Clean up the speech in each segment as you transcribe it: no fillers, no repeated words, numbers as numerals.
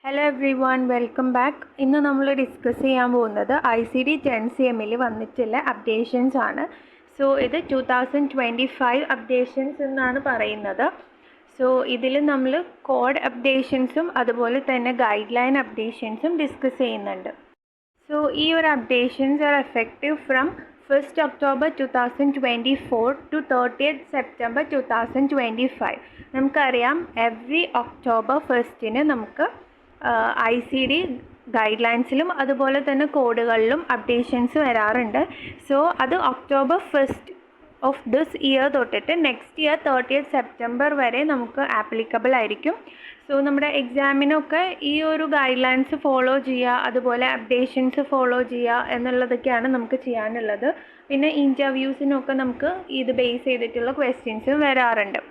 Hello every one, welcome back. ഇന്ന് നമ്മൾ discuss ചെയ്യാൻ പോകുന്നത് ICD-10-CMൽ വന്നിട്ടുള്ള അപ്ഡേഷൻസ് ആണ്. സോ ഇത് 2025 അപ്ഡേഷൻസ് എന്നാണ് പറയുന്നത്. സോ ഇതിൽ നമ്മൾ കോഡ് അപ്ഡേഷൻസും അതുപോലെ തന്നെ ഗൈഡ് ലൈൻ അപ്ഡേഷൻസും ഡിസ്കസ് ചെയ്യുന്നുണ്ട്. സോ ഈ ഒരു updations are effective from 1st October 2024 to 30th September 2025. നമുക്കറിയാം എവ്രി ഒക്ടോബർ 1st നമുക്ക് ICD ഗൈഡ് ലൈൻസിലും അതുപോലെ തന്നെ കോഡുകളിലും അപ്ഡേഷൻസ് വരാറുണ്ട്. സോ അത് October 1st of this year തൊട്ടിട്ട് നെക്സ്റ്റ് ഇയർ 30th September വരെ നമുക്ക് ആപ്ലിക്കബിൾ ആയിരിക്കും. സോ നമ്മുടെ എക്സാമിനൊക്കെ ഈ ഒരു ഗൈഡ് ലൈൻസ് ഫോളോ ചെയ്യുക, അതുപോലെ അപ്ഡേഷൻസ് ഫോളോ ചെയ്യുക എന്നുള്ളതൊക്കെയാണ് നമുക്ക് ചെയ്യാനുള്ളത്. പിന്നെ ഇൻ്റർവ്യൂസിനൊക്കെ നമുക്ക് ഇത് ബേസ് ചെയ്തിട്ടുള്ള ക്വസ്റ്റ്യൻസും വരാറുണ്ട്.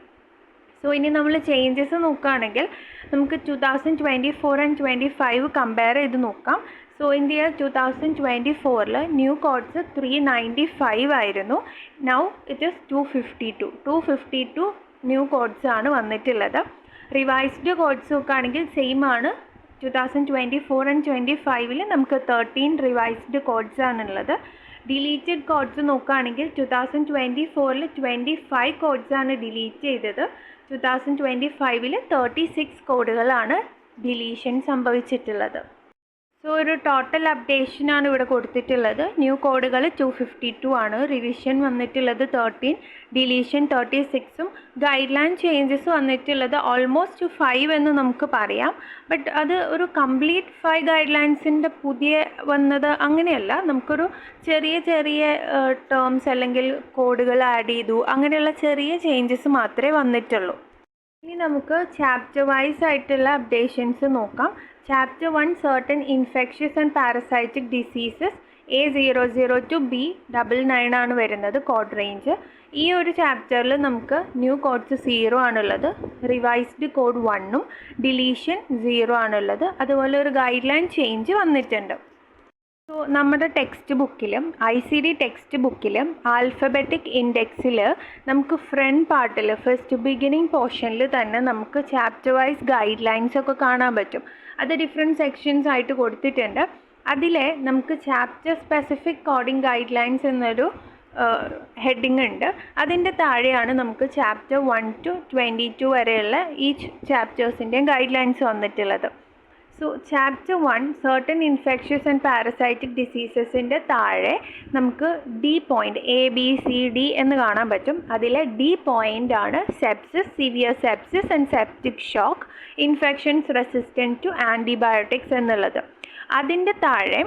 സോ ഇനി നമ്മൾ ചേഞ്ചസ് നോക്കുകയാണെങ്കിൽ നമുക്ക് 2024 ആൻഡ് 2025 കമ്പയർ ചെയ്ത് നോക്കാം. So in the year 2024 new codes 395 ആയിരുന്നു. Now it is 252 new codes ആണ് വന്നിട്ടുള്ളത്. റിവൈസ്ഡ് കോഡ്സ് നോക്കുകയാണെങ്കിൽ സെയിം ആണ്. 2024 ആൻഡ് 2025 നമുക്ക് 13 റിവൈസ്ഡ് കോഡ്സ് ആണുള്ളത്. ഡിലീറ്റഡ് കോഡ്സ് നോക്കുകയാണെങ്കിൽ 2024 25 കോഡ്സ് ആണ് ഡിലീറ്റ് ചെയ്തത്. 2025 36 കോഡുകളാണ് ഡിലീഷൻ സംഭവിച്ചിട്ടുള്ളത്. സോ ഒരു ടോട്ടൽ അപ്ഡേഷനാണ് ഇവിടെ കൊടുത്തിട്ടുള്ളത്. ന്യൂ കോഡുകൾ 252 ആണ്, റിവിഷൻ വന്നിട്ടുള്ളത് 13, ഡിലീഷൻ 36ഉം ഗൈഡ് ലൈൻ ചേഞ്ചസ് വന്നിട്ടുള്ളത് ഓൾമോസ്റ്റ് 5 എന്ന് നമുക്ക് പറയാം. ബട്ട് അത് ഒരു കംപ്ലീറ്റ് 5 ഗൈഡ് ലൈൻസിൻ്റെ പുതിയ വന്നത് അങ്ങനെയല്ല. നമുക്കൊരു ചെറിയ ടേംസ് അല്ലെങ്കിൽ കോഡുകൾ ആഡ് ചെയ്തു, അങ്ങനെയുള്ള ചെറിയ ചേഞ്ചസ് മാത്രമേ വന്നിട്ടുള്ളൂ. ഇനി നമുക്ക് ചാപ്റ്റർ വൈസ് ആയിട്ടുള്ള അപ്ഡേഷൻസ് നോക്കാം. Chapter 1 certain infectious and parasitic diseases A00 to B99 ആണ് വരുന്നത് കോഡ് റേഞ്ച്. ഈ ഒരു ചാപ്റ്ററിൽ നമുക്ക് ന്യൂ കോഡ്സ് 0 ആണുള്ളത്, റിവൈസ്ഡ് കോഡ് 1ഉം ഡിലീഷൻ 0 ആണുള്ളത്. അതുപോലെ ഒരു ഗൈഡ് ലൈൻ ചേഞ്ച് വന്നിട്ടുണ്ട്. സോ നമ്മുടെ ടെക്സ്റ്റ് ബുക്കിലും ICD ടെക്സ്റ്റ് ബുക്കിലും ആൽഫബറ്റിക് ഇൻഡെക്സിൽ നമുക്ക് ഫ്രണ്ട് പാർട്ടിൽ ഫസ്റ്റ് ബിഗിനിങ് പോർഷനിൽ തന്നെ നമുക്ക് ചാപ്റ്റർ വൈസ് ഗൈഡ് ലൈൻസ് ഒക്കെ കാണാൻ പറ്റും. അത് ഡിഫറെൻറ്റ് സെക്ഷൻസ് ആയിട്ട് കൊടുത്തിട്ടുണ്ട്. അതിലെ നമുക്ക് chapter specific coding guide lines എന്നൊരു ഹെഡിങ് ഉണ്ട്. അതിൻ്റെ താഴെയാണ് നമുക്ക് ചാപ്റ്റർ 1 to 22 വരെയുള്ള ഈച്ച് ചാപ്റ്റേഴ്സിൻ്റെയും ഗൈഡ് ലൈൻസ് വന്നിട്ടുള്ളത്. So chapter 1 certain infectious and parasitic diseasesൻ്റെ താഴെ നമുക്ക് D പോയിൻ്റ് ABCD എന്ന് കാണാൻ പറ്റും. അതിലെ D പോയിൻ്റ് ആണ് sepsis, severe sepsis and septic shock, infections resistant to antibiotics എന്നുള്ളത്. അതിൻ്റെ താഴെ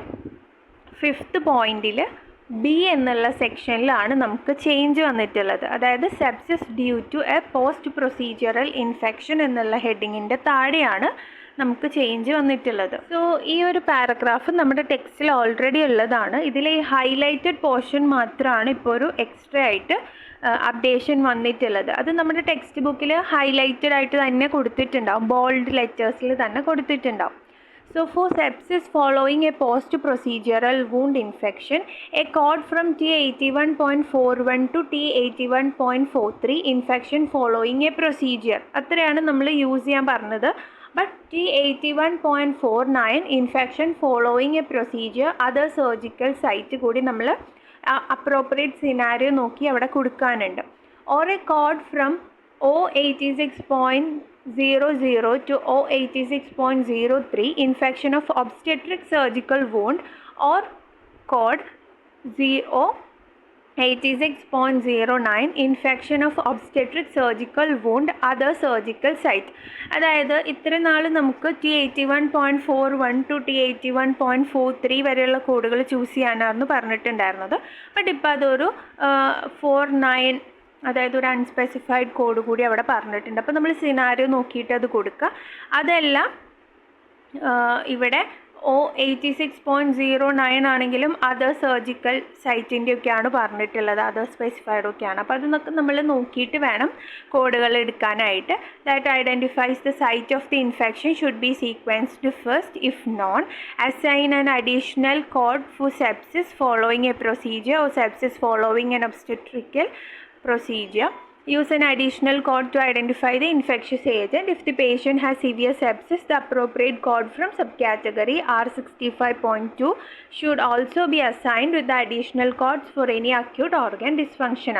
5th പോയിൻറ്റിൽ B എന്നുള്ള സെക്ഷനിലാണ് നമുക്ക് ചേഞ്ച് വന്നിട്ടുള്ളത്. അതായത് sepsis due to a post procedural infection എന്നുള്ള ഹെഡിങ്ങിൻ്റെ താഴെയാണ് നമുക്ക് ചേഞ്ച് വന്നിട്ടുള്ളത്. സോ ഈ ഒരു പാരഗ്രാഫ് നമ്മുടെ ടെക്സ്റ്റിൽ ഓൾറെഡി ഉള്ളതാണ്. ഇതിലെ ഈ ഹൈലൈറ്റഡ് പോർഷൻ മാത്രമാണ് ഇപ്പോൾ ഒരു എക്സ്ട്രാ ആയിട്ട് അപ്ഡേഷൻ വന്നിട്ടുള്ളത്. അത് നമ്മുടെ ടെക്സ്റ്റ് ബുക്കിൽ ഹൈലൈറ്റഡ് ആയിട്ട് തന്നെ കൊടുത്തിട്ടുണ്ടാവും, ബോൾഡ് ലെറ്റേഴ്സിൽ തന്നെ കൊടുത്തിട്ടുണ്ടാവും. So for sepsis following a post-procedural wound infection, a code from T81.41 to T81.43 infection following a procedure. അത്രയാണ് നമ്മൾ യൂസ് ചെയ്യാൻ പറഞ്ഞത്. But T81.49 infection following a procedure other surgical site കൂടി നമ്മൾ അപ്രോപ്രിയേറ്റ് സിനാരിയോ നോക്കി അവിടെ കൊടുക്കാനുണ്ട്. Or a code from O86.00 to O86.03 infection of obstetric surgical wound, or code O86.09 infection of obstetric surgical wound other surgical site. അതായത് ഇത്ര നാൾ നമുക്ക് T81.41 to T81.43 വരെയുള്ള കോഡുകൾ ചൂസ് ചെയ്യാനായിരുന്നു പറഞ്ഞിട്ടുണ്ടായിരുന്നത്. ബട്ട് ഇപ്പോൾ അതൊരു 49, അതായത് ഒരു അൺസ്പെസിഫൈഡ് കോഡ് കൂടി അവിടെ പറഞ്ഞിട്ടുണ്ട്. അപ്പോൾ നമ്മൾ സിനാരിയോ നോക്കിയിട്ട് അത് കൊടുക്കുക. അതെല്ലാം ഇവിടെ O86.09 ആണെങ്കിലും അതർ സർജിക്കൽ സൈറ്റിൻ്റെയൊക്കെയാണ് പറഞ്ഞിട്ടുള്ളത്, അതർ സ്പെസിഫൈഡ് ഒക്കെയാണ്. അപ്പോൾ അതൊക്കെ നമ്മൾ നോക്കിയിട്ട് വേണം കോഡുകൾ എടുക്കാനായിട്ട്. That identifies the site of the infection should be sequenced first. If none, assign an additional code for sepsis following a procedure or sepsis following an obstetrical procedure. use an additional code to identify the infectious agent. If the patient has severe sepsis, the appropriate code from subcategory R65.2 should also be assigned with the additional codes for any acute organ dysfunction.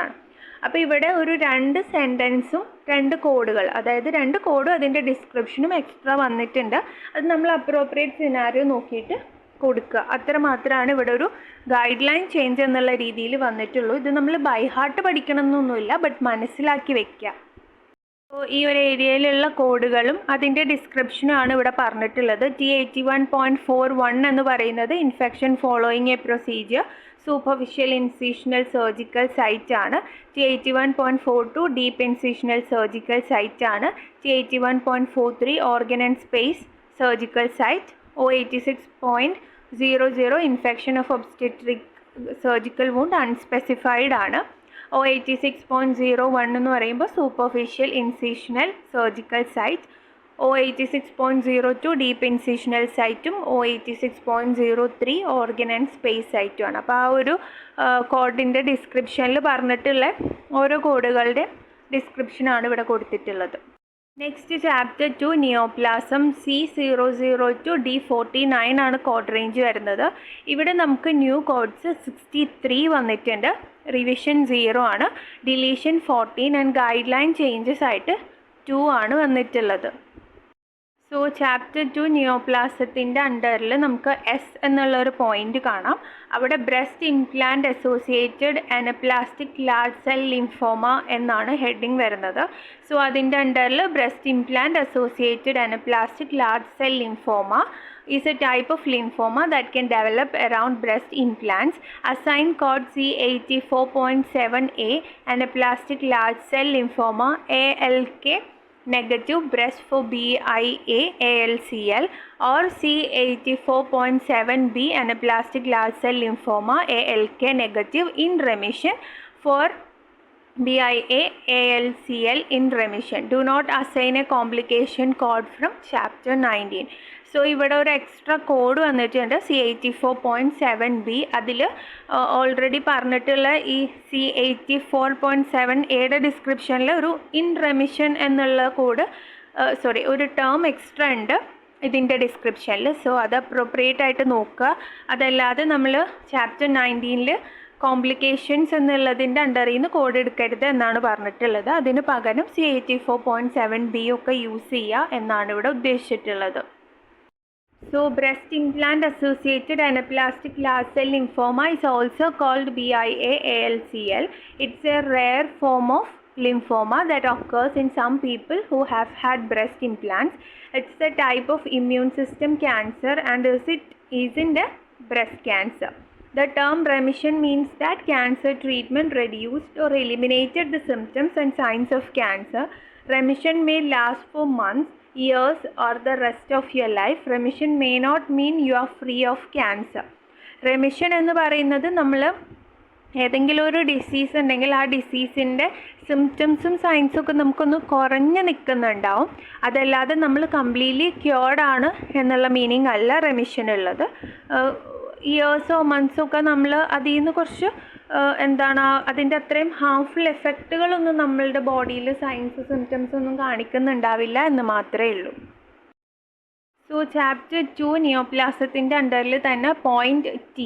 അപ്പോൾ ഇവിടെ ഒരു 2 സെൻറ്റൻസും 2 കോഡുകൾ, അതായത് 2 കോഡും അതിൻ്റെ ഡിസ്ക്രിപ്ഷനും extra വന്നിട്ടുണ്ട്. അത് നമ്മൾ അപ്രോപ്രിയേറ്റ് സിനാരിയോ നോക്കിയിട്ട് കൊടുക്കുക. അത്ര മാത്രമാണ് ഇവിടെ ഒരു ഗൈഡ് ലൈൻ ചേഞ്ച് എന്നുള്ള രീതിയിൽ വന്നിട്ടുള്ളൂ. ഇത് നമ്മൾ ബൈ ഹാർട്ട് പഠിക്കണം എന്നൊന്നുമില്ല, ബട്ട് മനസ്സിലാക്കി വെക്കുക. അപ്പോൾ ഈ ഒരു ഏരിയയിലുള്ള കോഡുകളും അതിൻ്റെ ഡിസ്ക്രിപ്ഷനുമാണ് ഇവിടെ പറഞ്ഞിട്ടുള്ളത്. T81.41 എന്ന് പറയുന്നത് infection following a procedure superficial incisional surgical site ആണ്. T81.42 deep incisional surgical site ആണ്. T81.43 organ and space surgical site. 086.00 infection of obstetric surgical wound unspecified ആണ്. 086.01 എന്ന് പറയുമ്പോൾ superficial incisional surgical site. 086.02 deep incisional സൈറ്റും 086.03 organ and space സൈറ്റുമാണ്. അപ്പോൾ ആ ഒരു കോഡിൻ്റെ ഡിസ്ക്രിപ്ഷനിൽ പറഞ്ഞിട്ടുള്ള ഓരോ കോഡുകളുടെ ഡിസ്ക്രിപ്ഷനാണ് ഇവിടെ കൊടുത്തിട്ടുള്ളത്. Next chapter 2 neoplasm C002 D49 ആണ് കോഡ് റേഞ്ച് വരുന്നത്. ഇവിടെ നമുക്ക് ന്യൂ കോഡ്സ് 63 വന്നിട്ടുണ്ട്. റിവിഷൻ 0 ആണ്. Deletion 14 and guide line changes ആയിട്ട് 2 ആണ് വന്നിട്ടുള്ളത്. സോ ചാപ്റ്റർ 2 നിയോപ്ലാസത്തിൻ്റെ അണ്ടറിൽ നമുക്ക് S എന്നുള്ളൊരു പോയിന്റ് കാണാം. അവിടെ breast implant associated anaplastic large cell lymphoma എന്നാണ് ഹെഡിങ് വരുന്നത്. സോ അതിൻ്റെ അണ്ടറിൽ breast implant associated anaplastic large cell lymphoma is a type of lymphoma that can develop around breast implants. Assign code C84.7A anaplastic large cell lymphoma ALK negative breast for BIA ALCL or C84.7B anaplastic large cell lymphoma ALK negative in remission for BIA ALCL in remission. Do not assign a complication code from chapter 19. So ഇവിടെ ഒരു extra code വന്നിട്ടുണ്ട് C84.7B. അതിൽ already പറഞ്ഞിട്ടുള്ള ഈ C84.7Aയുടെ ഡിസ്ക്രിപ്ഷനിൽ ഒരു in remission എന്നുള്ള code ഒരു ടേം എക്സ്ട്രാ ഉണ്ട് ഇതിൻ്റെ ഡിസ്ക്രിപ്ഷനിൽ. സോ അത് അപ്രോപ്രിയേറ്റ് ആയിട്ട് നോക്കുക. അതല്ലാതെ നമ്മൾ ചാപ്റ്റർ 19 കോംപ്ലിക്കേഷൻസ് എന്നുള്ളതിൻ്റെ അണ്ടറിൽ നിന്ന് കോഡ് എടുക്കരുത് എന്നാണ് പറഞ്ഞിട്ടുള്ളത്. അതിന് പകരം C84.7B ഒക്കെ യൂസ് ചെയ്യുക എന്നാണ് ഇവിടെ ഉദ്ദേശിച്ചിട്ടുള്ളത്. So breast implant associated anaplastic large cell lymphoma is also called BIA ALCL. It's a rare form of lymphoma that occurs in some people who have had breast implants. It's a type of immune system cancer and it isn't a breast cancer. The term remission means that cancer treatment reduced or eliminated the symptoms and signs of cancer. Remission may last for months, years or the rest of your life. Remission may not mean you are free of cancer. Remission എന്ന് പറയുന്നത് നമ്മൾ ഏതെങ്കിലും ഒരു disease ഉണ്ടെങ്കിൽ ആ ഡിസീസിൻ്റെ സിംറ്റംസും സൈൻസും ഒക്കെ നമുക്കൊന്ന് കുറഞ്ഞ് നിൽക്കുന്നുണ്ടാവും. അതല്ലാതെ നമ്മൾ കംപ്ലീറ്റ്ലി ക്യൂർഡ് ആണ് എന്നുള്ള മീനിങ് അല്ല റെമിഷൻ ഉള്ളത്. ഇയേഴ്സോ മന്ത്സോ ഒക്കെ നമ്മൾ അതിൽ നിന്ന് കുറച്ച് അതിൻ്റെ അത്രയും ഹാർംഫുൾ എഫക്റ്റുകളൊന്നും നമ്മളുടെ ബോഡിയിൽ സൈൻസ് സിംറ്റംസ് ഒന്നും കാണിക്കുന്നുണ്ടാവില്ല എന്ന് മാത്രമേ ഉള്ളൂ. സോ ചാപ്റ്റർ 2 നിയോപ്ലാസത്തിൻ്റെ അണ്ടറിൽ തന്നെ point T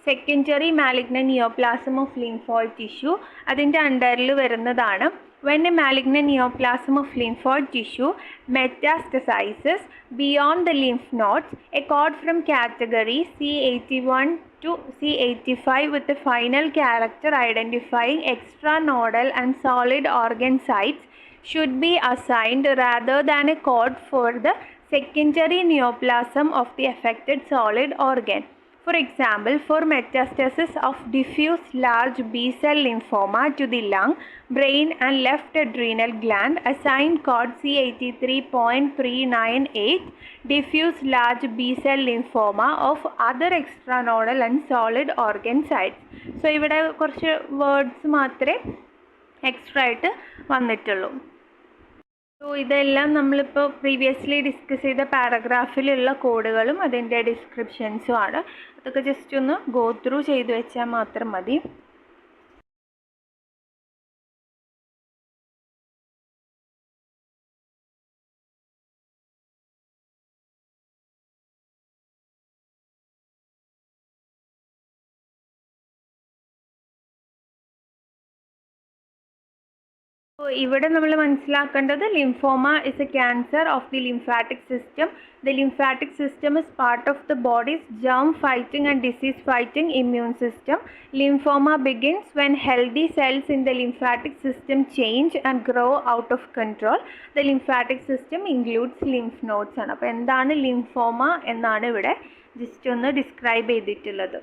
secondary malignant neoplasm of lymphoid tissue അതിൻ്റെ അണ്ടറിൽ വരുന്നതാണ്. When a malignant neoplasm of lymphoid tissue metastasizes beyond the lymph nodes, a code from category C81 to C85 with the final character identifying extranodal and solid organ sites should be assigned rather than a code for the secondary neoplasm of the affected solid organ. For example, for metastasis of diffuse large B-cell lymphoma to the lung, brain and left adrenal gland, assign code C83.398 diffuse large B-cell lymphoma of other extranodal and solid organ sites. So ഇവിടെ കുറച്ച് words മാത്രമേ extra ആയിട്ട് വന്നിട്ടുള്ളൂ. So ഇതെല്ലാം നമ്മളിപ്പോൾ previously discuss ചെയ്ത പാരഗ്രാഫിലുള്ള കോഡുകളും അതിൻ്റെ ഡിസ്ക്രിപ്ഷൻസും ആണ്. അതൊക്കെ ജസ്റ്റ് ഒന്ന് ഗോ ത്രൂ ചെയ്ത് വെച്ചാൽ മാത്രം മതി. So, ഇവിടെ നമ്മൾ മനസ്സിലാക്കേണ്ടത് lymphoma is a cancer of the lymphatic system. The lymphatic system is part of the body's germ fighting and disease fighting immune system. Lymphoma begins when healthy cells in the lymphatic system change and grow out of control. The lymphatic system includes lymph nodes ആണ്. അപ്പോൾ എന്താണ് lymphoma എന്നാണ് ഇവിടെ just ഒന്ന് describe ചെയ്തിട്ടുള്ളത്.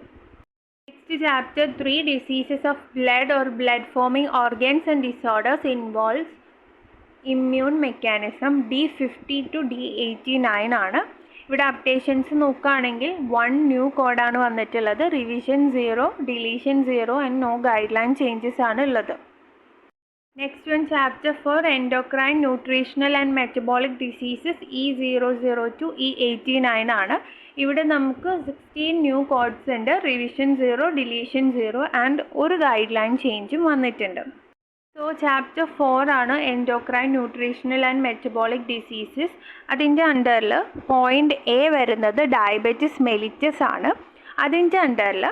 Next chapter 3, diseases of blood or blood forming organs and disorders involves immune mechanism. D50 to D89 ആണ്. ഇവിടെ updations നോക്കുകയാണെങ്കിൽ 1 ന്യൂ കോഡാണ് വന്നിട്ടുള്ളത്. Revision 0, deletion 0 and no guideline changes ആണ് ഉള്ളത്. Next one chapter 4, endocrine, nutritional and metabolic diseases, E002 E89 ആണ്. ഇവിടെ നമുക്ക് 16 ന്യൂ കോഡ്സ് ഉണ്ട്. റിവിഷൻ 0, ഡിലീഷൻ 0 ആൻഡ് ഒരു ഗൈഡ് ലൈൻ ചേഞ്ചും വന്നിട്ടുണ്ട്. സോ ചാപ്റ്റർ 4 ആണ് endocrine, nutritional and metabolic diseases. അതിൻ്റെ അണ്ടറിൽ പോയിൻ്റ് എ വരുന്നത് ഡയബറ്റിസ് മെലിറ്റസ് ആണ്. അതിൻ്റെ അണ്ടറിൽ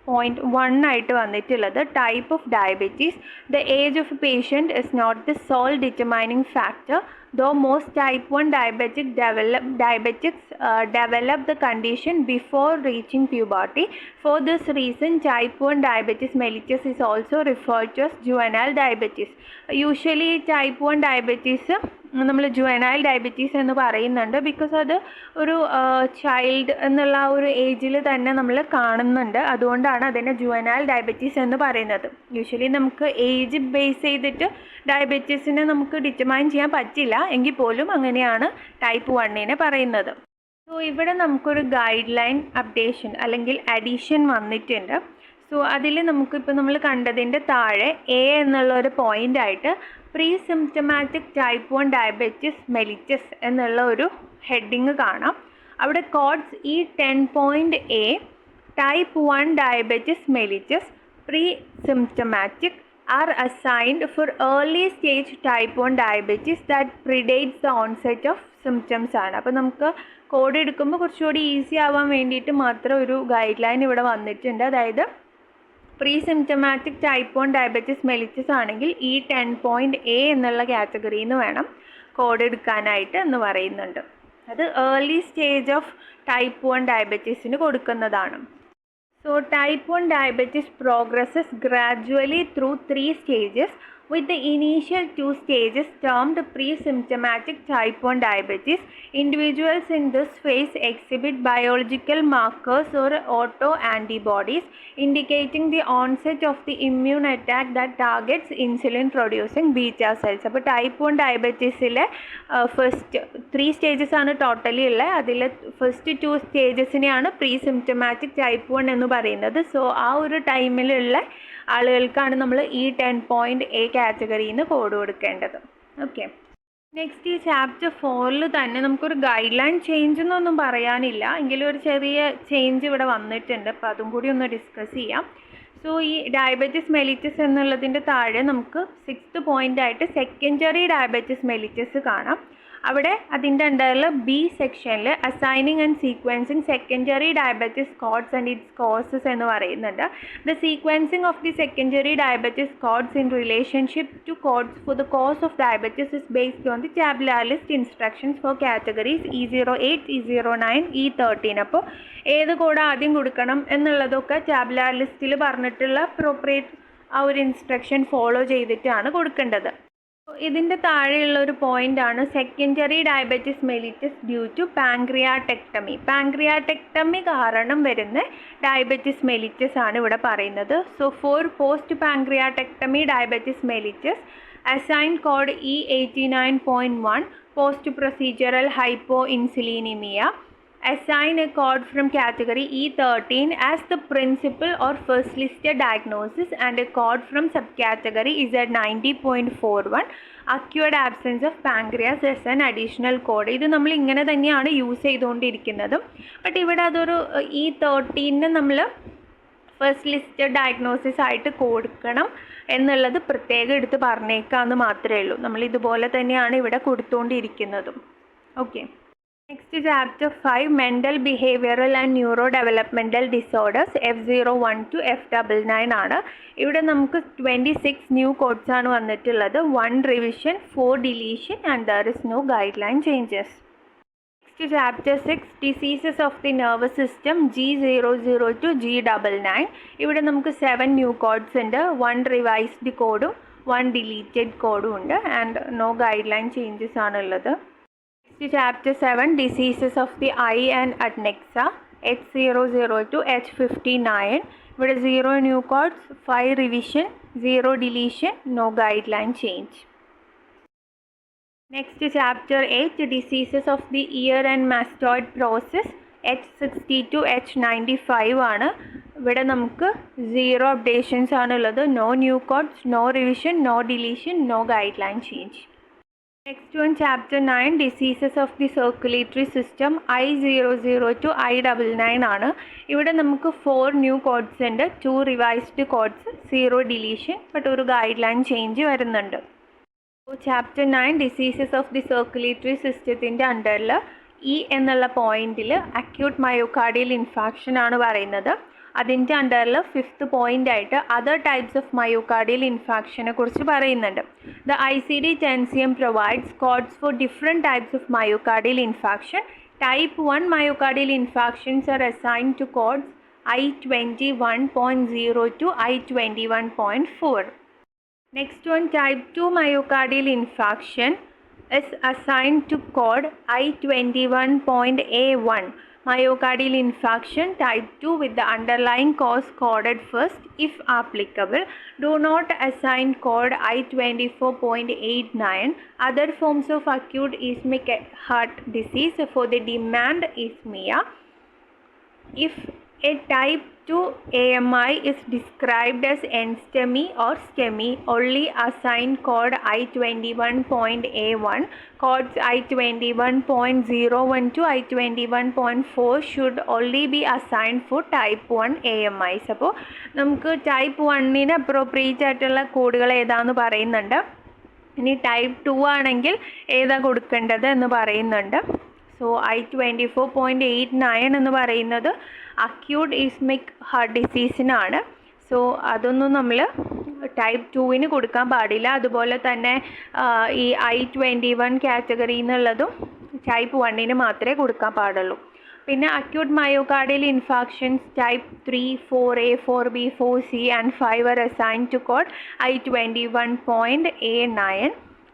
പോയിന്റ് 1 ആയിട്ട് വന്നിട്ടുള്ളത് type of diabetes. The age of patient is not the sole determining factor. Though most type 1 diabetics develop the condition before reaching puberty. For this reason, type 1 diabetes mellitus is also referred to as juvenile diabetes. Usually type 1 diabetes നമ്മൾ juvenile diabetes എന്ന് പറയുന്നുണ്ട്. Because അത് ഒരു child എന്നുള്ള ഒരു ഏജിൽ തന്നെ നമ്മൾ കാണുന്നുണ്ട്. അതുകൊണ്ടാണ് അതിനെ ജുവനൈൽ ഡയബറ്റീസ് എന്ന് പറയുന്നത്. യൂഷ്വലി നമുക്ക് ഏജ് ബേസ് ചെയ്തിട്ട് ഡയബറ്റീസിനെ നമുക്ക് ഡിറ്റർമൈൻ ചെയ്യാൻ പറ്റില്ല. എങ്കിൽ പോലും അങ്ങനെയാണ് ടൈപ്പ് 1 പറയുന്നത്. സോ ഇവിടെ നമുക്കൊരു ഗൈഡ് ലൈൻ അപ്ഡേഷൻ അല്ലെങ്കിൽ അഡീഷൻ വന്നിട്ടുണ്ട്. സോ അതിൽ നമുക്കിപ്പോൾ നമ്മൾ കണ്ടതിൻ്റെ താഴെ എ എന്നുള്ള ഒരു പോയിൻ്റായിട്ട് presymptomatic type 1 diabetes mellitus എന്നുള്ള ഒരു ഹെഡിങ് കാണാം. അവിടെ codes E10.A type 1 diabetes mellitus presymptomatic are assigned for early stage type 1 diabetes that predates the onset of symptoms ആണ്. അപ്പോൾ നമുക്ക് കോഡ് എടുക്കുമ്പോൾ കുറച്ചുകൂടി ഈസി ആവാൻ വേണ്ടിയിട്ട് മാത്രം ഒരു ഗൈഡ് ലൈൻ ഇവിടെ വന്നിട്ടുണ്ട്. അതായത് pre symptomatic type 1 diabetes mellitus ആണെങ്കിൽ E10.A എന്നുള്ള കാറ്റഗറിയിൽ നിന്ന് വേണം കോഡ് എടുക്കാനായിട്ട് എന്ന് പറയുന്നുണ്ട്. അത് ഏർലി സ്റ്റേജ് ഓഫ് ടൈപ്പ് 1 ഡയബറ്റീസിന് കൊടുക്കുന്നതാണ്. So type 1 diabetes progresses gradually through 3 stages, with the initial 2 stages termed pre-symptomatic type 1 diabetes. Individuals in this phase exhibit biological markers or autoantibodies indicating the onset of the immune attack that targets insulin producing beta cells. അപ്പോൾ type 1 ഡയബറ്റീസിലെ first 3 stages ആണ് totally ഉള്ളത്. അതിൽ first 2 സ്റ്റേജസിനെയാണ് pre symptomatic type 1 എന്ന് പറയുന്നത്. So ആ ഒരു ടൈമിലുള്ള ആളുകൾക്കാണ് നമ്മൾ E10.A കാറ്റഗറിയിൽ നിന്ന് കോഡ് കൊടുക്കേണ്ടത്. ഓക്കെ, നെക്സ്റ്റ് ഈ ചാപ്റ്റർ 4 തന്നെ നമുക്കൊരു ഗൈഡ് ലൈൻ ചേഞ്ച് എന്നൊന്നും പറയാനില്ല, എങ്കിലും ഒരു ചെറിയ ചേഞ്ച് ഇവിടെ വന്നിട്ടുണ്ട്. അപ്പോൾ അതും കൂടി ഒന്ന് ഡിസ്കസ് ചെയ്യാം. സോ ഈ ഡയബറ്റിസ് മെലിറ്റസ് എന്നുള്ളതിൻ്റെ താഴെ നമുക്ക് 6th പോയിൻ്റായിട്ട് സെക്കൻഡറി ഡയബറ്റിസ് മെലിറ്റസ് കാണാം. അവിടെ അതിൻ്റെ അണ്ടറിൽ ബി സെക്ഷനിൽ assigning and sequencing secondary diabetes codes and its causes എന്ന് പറയുന്നുണ്ട്. The sequencing of the secondary diabetes codes in relationship to codes for the cause of diabetes is based on the tabular list instructions for categories E08, E09, E13. അപ്പോൾ ഏത് code ആദ്യം കൊടുക്കണം എന്നുള്ളതൊക്കെ tabular ലിസ്റ്റിൽ പറഞ്ഞിട്ടുള്ള appropriate ആ ഒരു instruction follow ചെയ്തിട്ടാണ് കൊടുക്കേണ്ടത്. ഇതിൻ്റെ താഴെയുള്ള ഒരു പോയിൻ്റാണ് secondary diabetes mellitus due to pancreatectomy. Pancreatectomy കാരണം വരുന്ന ഡയബറ്റിസ് മെലിറ്റസ് ആണ് ഇവിടെ പറയുന്നത്. So for post pancreatectomy diabetes mellitus assign code E89.1 post procedural hypoinsulinaemia. Assign a code from category E13 as the principal or first listed diagnosis and a code from subcategory Z90.41 acquired absence of pancreas as an additional code. ഇത് നമ്മൾ ഇങ്ങനെ തന്നെയാണ് use ചെയ്തുകൊണ്ടിരിക്കുന്നതും. But ഇവിടെ അതൊരു E13 നമ്മൾ first listed diagnosis ആയിട്ട് കൊടുക്കണം എന്നുള്ളത് പ്രത്യേകം എടുത്ത് പറഞ്ഞേക്കാമെന്ന് മാത്രമേ ഉള്ളൂ. നമ്മൾ ഇതുപോലെ തന്നെയാണ് ഇവിടെ കൊടുത്തുകൊണ്ടിരിക്കുന്നതും. Okay. Next chapter 5 mental behavioural and neurodevelopmental disorders F01 to F99 ആണ്. ഇവിടെ നമുക്ക് 26 ന്യൂ കോഡ്സ് ആണ് വന്നിട്ടുള്ളത്. 1 revision, 4 deletion and there is no guideline changes. Next chapter 6 diseases of the nervous system G00 to G99. ഇവിടെ നമുക്ക് 7 new codes ഉണ്ട്. 1 revised കോഡും 1 deleted കോഡും ഉണ്ട് and no guideline changes ആണുള്ളത്. Chapter 7 Diseases of the Eye and Adnexa H00 to H59. With 0 new codes, 5 revision, 0 deletion, no guideline change. Next chapter 8 Diseases of the Ear and Mastoid Process H60 to H95 ആണ്. ഇവിടെ നമുക്ക് 0 updations ആണുള്ളത്. No new codes, no revision, no deletion, no guideline change. Next one, chapter 9 Diseases of the Circulatory System I00 to I99 ആണ്. ഇവിടെ നമുക്ക് 4 new codes ഉണ്ട്, 2 revised codes, 0 deletion, but ഒരു guideline change വരുന്നുണ്ട്. Chapter 9 diseases of the circulatory സിസ്റ്റത്തിൻ്റെ അണ്ടറിൽ E എന്നുള്ള പോയിന്റിൽ അക്യൂട്ട് മയോകാർഡിയൽ ഇൻഫാക്ഷൻ ആണ് പറയുന്നത്. അതിൻ്റെ അണ്ടറിൽ 5th പോയിൻ്റ് ആയിട്ട് അതർ ടൈപ്സ് ഓഫ് മയോകാർഡിയൽ ഇൻഫാക്ഷനെ കുറിച്ച് പറയുന്നുണ്ട്. The ICD-10-CM provides codes for different types of myocardial infarction. Type 1 myocardial infarctions are assigned to codes I21.0 to I21.4. Next one, type 2 myocardial infarction is assigned to code I21.A1. Myocardial infarction type 2 with the underlying cause coded first if applicable. Do not assign code I24.89. Other forms of acute ischemic heart disease for the demand ischemia. If a type 2 AMI is described as NSTEMI or STEMI, only assign code I21.A1. Codes I21.01 to I21.4 should only be assigned for type 1 AMIs. അപ്പോൾ നമുക്ക് type 1ന് appropriate ആയിട്ടുള്ള കോഡുകൾ ഏതാണെന്ന് പറയുന്നുണ്ട്. ഇനി type 2 ആണെങ്കിൽ ഏതാ കൊടുക്കേണ്ടത് എന്ന് പറയുന്നുണ്ട്. സോ I24.89 എന്ന് പറയുന്നത് അക്യൂട്ട് ഇസ്മിക് ഹാർട്ട് ഡിസീസിനാണ്. സോ അതൊന്നും നമ്മൾ ടൈപ്പ് 2ന് കൊടുക്കാൻ പാടില്ല. അതുപോലെ തന്നെ ഈ I21 കാറ്റഗറി എന്നുള്ളതും ടൈപ്പ് 1ന് മാത്രമേ കൊടുക്കാൻ പാടുള്ളൂ. പിന്നെ acute myocardial infarctions type 3, 4A, 4B, 4C and 5 are assigned to code I21.A9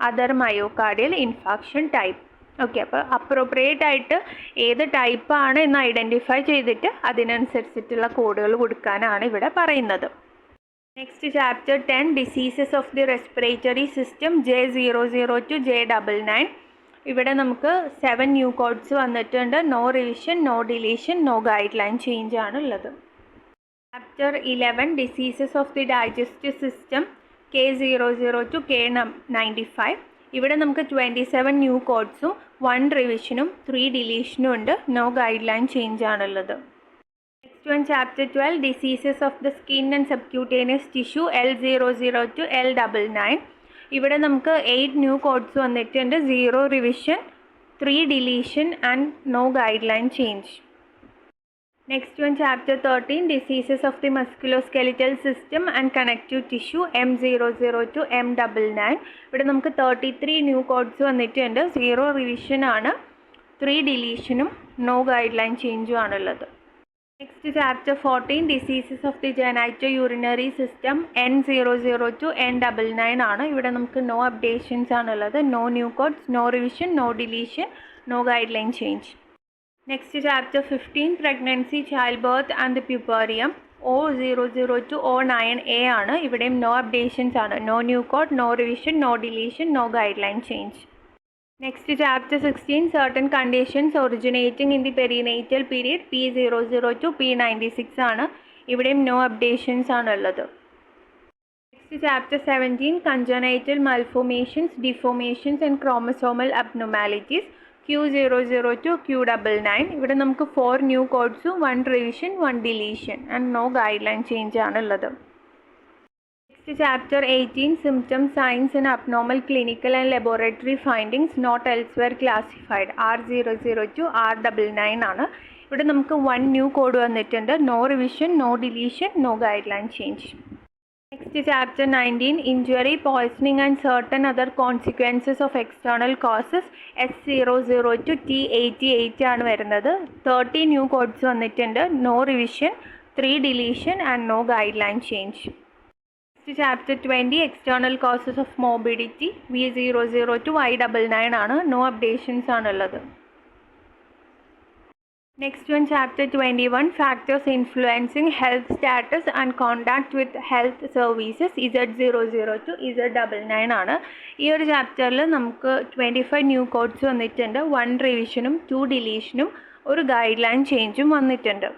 other myocardial infarction type. Okay, അപ്പോൾ അപ്രോപ്രിയേറ്റ് ആയിട്ട് ഏത് ടൈപ്പാണ് എന്ന് ഐഡൻറ്റിഫൈ ചെയ്തിട്ട് അതിനനുസരിച്ചിട്ടുള്ള കോഡുകൾ കൊടുക്കാനാണ് ഇവിടെ പറയുന്നത്. Next chapter 10 diseases of the respiratory system J00 to J99. ഇവിടെ നമുക്ക് 7 ന്യൂ കോഡ്സ് വന്നിട്ടുണ്ട്. No revision, no deletion, no guideline change ആണ് ഉള്ളത്. Chapter 11 diseases of the digestive system K00 to K95. ഇവിടെ നമുക്ക് 27 ന്യൂ കോഡ്സും 1 റിവിഷനും 3 ഡിലീഷനും ഉണ്ട്. നോ ഗൈഡ് ലൈൻ ചേഞ്ച് ആണുള്ളത്. Next one, chapter 12 diseases of the skin and subcutaneous tissue L00 to L99. ഇവിടെ നമുക്ക് 8 new codes വന്നിട്ടുണ്ട്. 0 revision, 3 deletion and no guideline change. Next one, chapter 13 diseases of the musculoskeletal system and connective tissue M00 to M99. ഇവിടെ നമുക്ക് 33 new codes വന്നിട്ടുണ്ട്. 0 revision ആണ്, 3 ഡിലീഷനും no guideline ചേഞ്ചും ആണുള്ളത്. Next chapter 14 diseases of the genitourinary system N00 to N99 ആണ്. ഇവിടെ നമുക്ക് നോ അപ്ഡേഷൻസ് ആണുള്ളത്. No new codes, no revision, no deletion, no guideline change. Next chapter 15 pregnancy, childbirth and the puerperium O00 to O9A ആണ്. ഇവിടെയും no updations ആണ്. No new code, no revision, no deletion, no guideline change. Next chapter 16 certain conditions originating in the perinatal period P00 to P96 ആണ്. ഇവിടെയും no updations ആണുള്ളത്. Next chapter 17 congenital malformations, deformations and chromosomal abnormalities Q00 to Q99. ഇവിടെ നമുക്ക് 4 new കോഡ്സും 1 revision, 1 deletion and no guideline change ആണുള്ളത്. Chapter 18 Symptoms, Signs and Abnormal Clinical and Laboratory Findings Not Elsewhere Classified R002 R99 ആണ്. ഇവിടെ നമുക്ക് 1 new code വന്നിട്ടുണ്ട്. No revision, no deletion, no guideline change. Next chapter 19 injury, poisoning and certain other consequences of external causes S002 T88 ആണ് വരുന്നത്. 30 new codes വന്നിട്ടുണ്ട്. No revision, 3 deletion and no guideline change. Chapter 20 External Causes of Morbidity V002 I99 ആണ്. No updations ആണുള്ളത്. Next one chapter 21 Factors Influencing Health Status and Contact with Health Services Z002 Z99 ആണ്. ഈ ഒരു ചാപ്റ്ററിൽ നമുക്ക് 25 new codes വന്നിട്ടുണ്ട്. 1 റിവിഷനും 2 ഡിലീഷനും ഒരു guideline ചേഞ്ചും വന്നിട്ടുണ്ട്.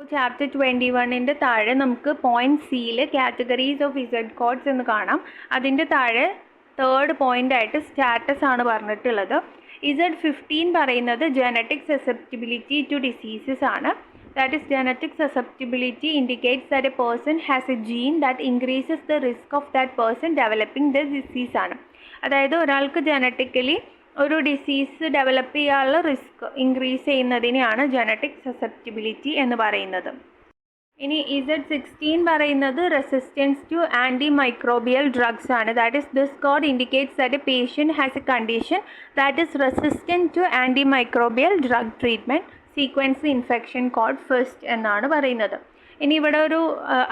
ചാപ്റ്റർ 21ൻ്റെ താഴെ നമുക്ക് പോയിന്റ് സിയിൽ കാറ്റഗറീസ് ഓഫ് ഇസഡ് കോഡ്സ് എന്ന് കാണാം. അതിൻ്റെ താഴെ 3rd പോയിൻ്റായിട്ട് സ്റ്റാറ്റസ് ആണ് പറഞ്ഞിട്ടുള്ളത്. Z15 പറയുന്നത് ജനറ്റിക് സസെപ്റ്റിബിലിറ്റി ടു ഡിസീസസ് ആണ്. That is genetic susceptibility indicates that a person has a gene that increases the risk of that person developing the disease ആണ്. അതായത് ഒരാൾക്ക് ജനറ്റിക്കലി ഒരു ഡിസീസ് ഡെവലപ്പ് ചെയ്യാനുള്ള risk increase ചെയ്യുന്നതിനെയാണ് genetic susceptibility എന്ന് പറയുന്നത്. ഇനി Z16 പറയുന്നത് resistance to antimicrobial drugs ആണ്. That is this code indicates that a patient has a condition that is resistant to anti microbial drug treatment. Sequence infection code first എന്നാണ് പറയുന്നത്. ഇനി ഇവിടെ ഒരു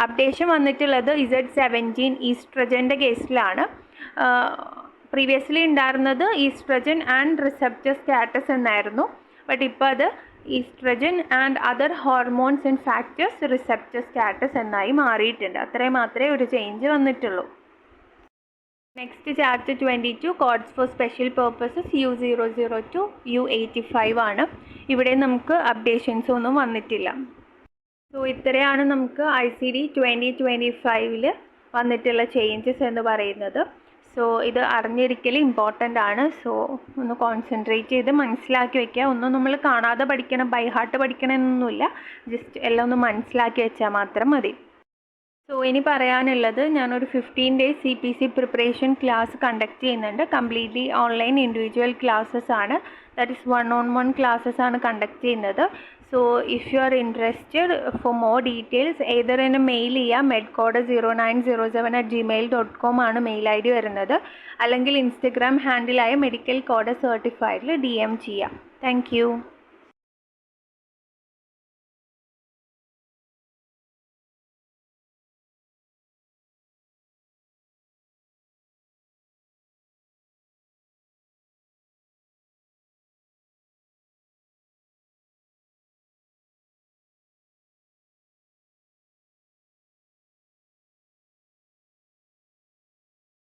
അപ്ഡേഷൻ വന്നിട്ടുള്ളത് Z17 ഈസ്ട്രജൻ്റെ കേസിലാണ്. Previously ഉണ്ടായിരുന്നത് oestrogen and receptor status എന്നായിരുന്നു. ബട്ട് ഇപ്പോൾ അത് oestrogen and other hormones and factors receptor status എന്നായി മാറിയിട്ടുണ്ട്. അത്രയും മാത്രമേ ഒരു ചേഞ്ച് വന്നിട്ടുള്ളൂ. Next chapter 22 codes for special purposes U002 U85 ആണ്. ഇവിടെ നമുക്ക് അപ്ഡേഷൻസ് ഒന്നും വന്നിട്ടില്ല. സോ ഇത്രയാണ് നമുക്ക് ICD 2025 വന്നിട്ടുള്ള ചേഞ്ചസ് എന്ന് പറയുന്നത്. സോ ഇത് അറിഞ്ഞിരിക്കൽ ഇമ്പോർട്ടൻ്റ് ആണ്. സോ ഒന്ന് കോൺസെൻട്രേറ്റ് ചെയ്ത് മനസ്സിലാക്കി വയ്ക്കുക. ഒന്നും നമ്മൾ കാണാതെ പഠിക്കണം, ബൈ ഹാർട്ട് പഠിക്കണം എന്നൊന്നുമില്ല. ജസ്റ്റ് എല്ലാം ഒന്ന് മനസ്സിലാക്കി വെച്ചാൽ മാത്രം മതി. സോ ഇനി പറയാനുള്ളത്, ഞാനൊരു 15 days CPC preparation class conduct ചെയ്യുന്നുണ്ട്. കംപ്ലീറ്റ്ലി ഓൺലൈൻ ഇൻഡിവിജ്വൽ ക്ലാസ്സസ് ആണ്. ദാറ്റ് ഇസ് 1-on-1 ക്ലാസ്സസ് ആണ് കണ്ടക്ട് ചെയ്യുന്നത്. So if you are interested for more details either എന്നെ മെയിൽ ചെയ്യുക. medcode0907@gmail.com ആണ് മെയിൽ ID വരുന്നത്. അല്ലെങ്കിൽ ഇൻസ്റ്റഗ്രാം ഹാൻഡിലായ മെഡിക്കൽ കോഡ് സർട്ടിഫൈഡിൽ DM ചെയ്യാം. Thank you.